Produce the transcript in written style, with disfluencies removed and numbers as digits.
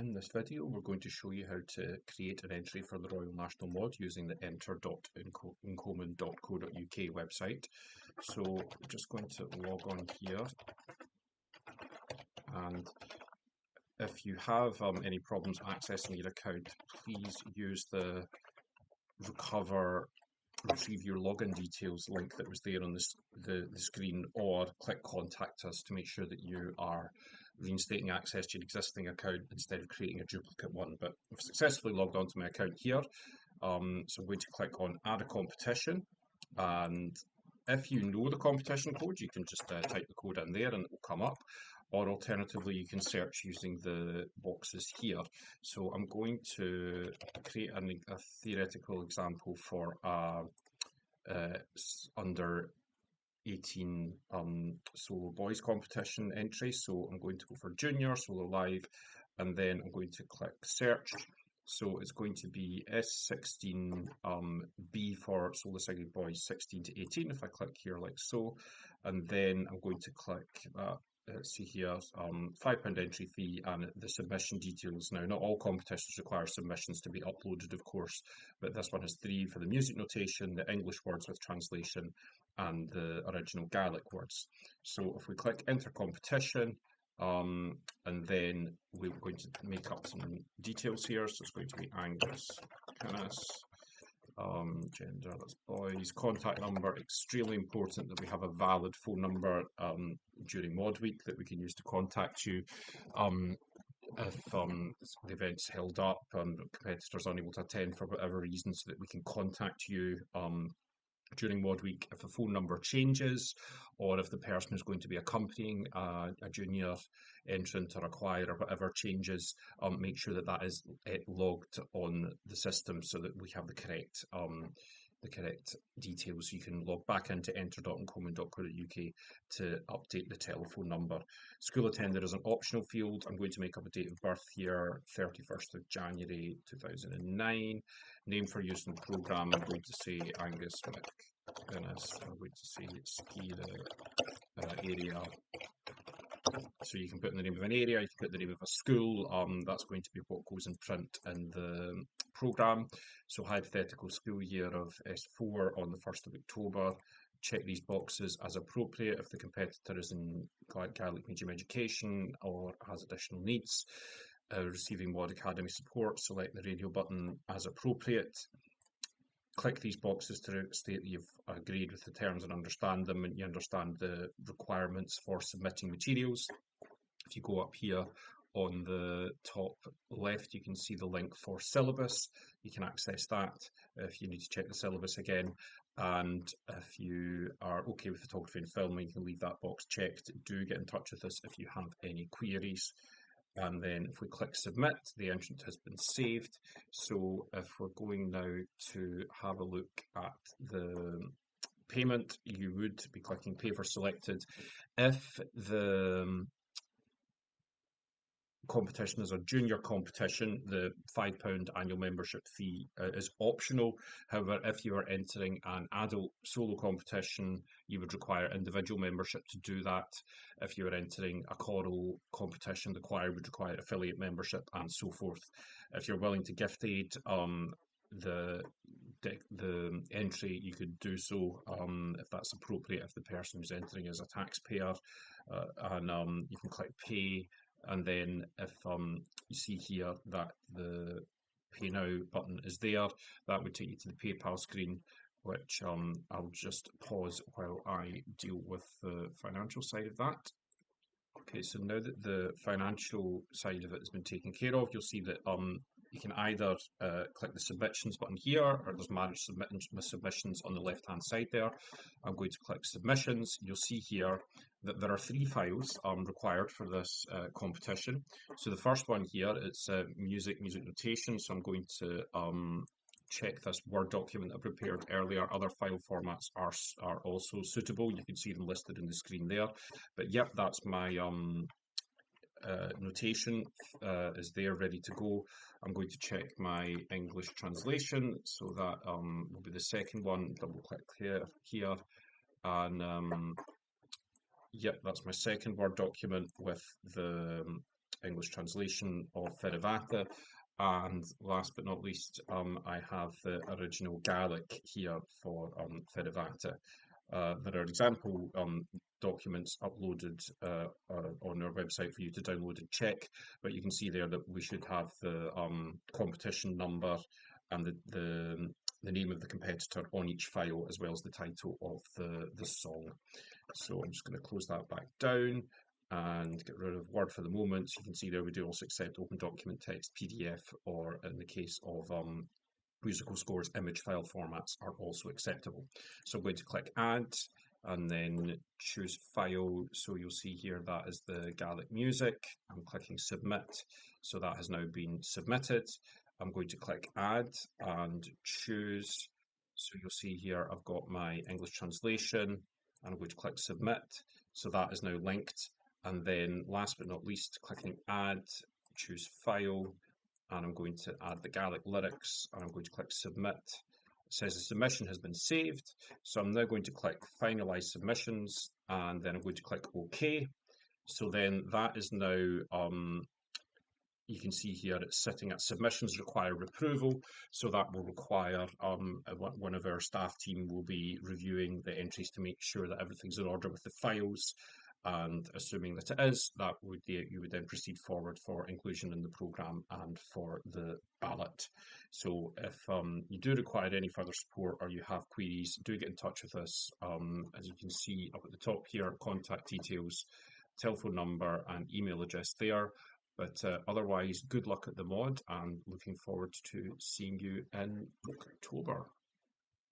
In this video, we're going to show you how to create an entry for the Royal National Mòd using the enter.uncommon.co.uk website. So we're just going to log on here, and if you have any problems accessing your account, please use the retrieve your login details link that was there on the screen, or click contact us to make sure that you are reinstating access to your existing account instead of creating a duplicate one. But I've successfully logged onto my account here, so I'm going to click on add a competition, and if you know the competition code, you can just type the code in there and it will come up, or alternatively you can search using the boxes here. So I'm going to create a theoretical example for under 18 solo boys competition entry. So I'm going to go for junior solo live, and then I'm going to click search. So it's going to be S16 B for solo single boys 16 to 18. If I click here like so, and then I'm going to click see here, £5 entry fee and the submission details. Now, not all competitions require submissions to be uploaded, of course, but this one has 3 for the music notation, the English words with translation, and the original Gaelic words. So if we click enter competition, and then we're going to make up some details here. So it's going to be Angus Guinness, gender, that's boys, contact number, extremely important that we have a valid phone number during Mod Week that we can use to contact you if the event's held up and competitors are unable to attend for whatever reason, so that we can contact you during Mod Week if the phone number changes, or if the person who's going to be accompanying a junior entrant or acquirer or whatever changes, make sure that that is logged on the system so that we have the correct details. You can log back into enter.uncommon.co.uk to update the telephone number. School attender is an optional field. I'm going to make up a date of birth here, 31st of January 2009. Name for use in the programme, I'm going to say Angus Guinness. I'm going to say ski the area. So you can put in the name of an area, you can put the name of a school. That's going to be what goes in print in the programme. So hypothetical school year of S4 on the 1st of October. Check these boxes as appropriate if the competitor is in Gaelic medium education or has additional needs. Receiving Mod Academy support, select the radio button as appropriate. Click these boxes to state that you've agreed with the terms and understand them, and you understand the requirements for submitting materials. If you go up here on the top left, you can see the link for syllabus. You can access that if you need to check the syllabus again. And if you are okay with photography and filming, you can leave that box checked. Do get in touch with us if you have any queries. And then if we click submit, the entrant has been saved. So if we're going now to have a look at the payment, you would be clicking pay for selected. If the competition is a junior competition, the £5 annual membership fee is optional. However, if you are entering an adult solo competition, you would require individual membership to do that. If you are entering a choral competition, the choir would require affiliate membership, and so forth. If you're willing to gift aid the entry, you could do so if that's appropriate, if the person who's entering is a taxpayer, and you can click pay. And then if you see here that the Pay Now button is there, that would take you to the PayPal screen, which I'll just pause while I deal with the financial side of that. Okay, so now that the financial side of it has been taken care of, you'll see that you can either click the submissions button here, or there's manage submissions on the left hand side there. I'm going to click submissions. You'll see here that there are 3 files required for this competition. So the first one here, it's music notation. So I'm going to check this Word document I prepared earlier. Other file formats are also suitable. You can see them listed in the screen there. But yep, that's my notation is there ready to go. I'm going to check my English translation, so that will be the second one. Double click here, and yep, that's my second Word document with the English translation of Ferivata. And last but not least, I have the original Gaelic here for Ferivata. There are example documents uploaded on our website for you to download and check, but you can see there that we should have the competition number and the name of the competitor on each file, as well as the title of the song. So I'm just going to close that back down and get rid of Word for the moment. So you can see there we do also accept open document text, PDF, or in the case of musical scores, image file formats are also acceptable. So I'm going to click Add and then choose File. So you'll see here that is the Gaelic music. I'm clicking Submit. So that has now been submitted. I'm going to click Add and choose. So you'll see here I've got my English translation, and I'm going to click Submit. So that is now linked. And then last but not least, clicking Add, choose File, and I'm going to add the Gaelic lyrics, and I'm going to click Submit. It says the submission has been saved, so I'm now going to click Finalize Submissions, and then I'm going to click OK. So then that is now, you can see here it's sitting at submissions require approval, so that will require one of our staff team will be reviewing the entries to make sure that everything's in order with the files, and assuming that it is, that would you would then proceed forward for inclusion in the programme and for the ballot. So if you do require any further support or you have queries, do get in touch with us. As you can see up at the top here, contact details, telephone number and email address there. But otherwise, good luck at the mod, and looking forward to seeing you in October.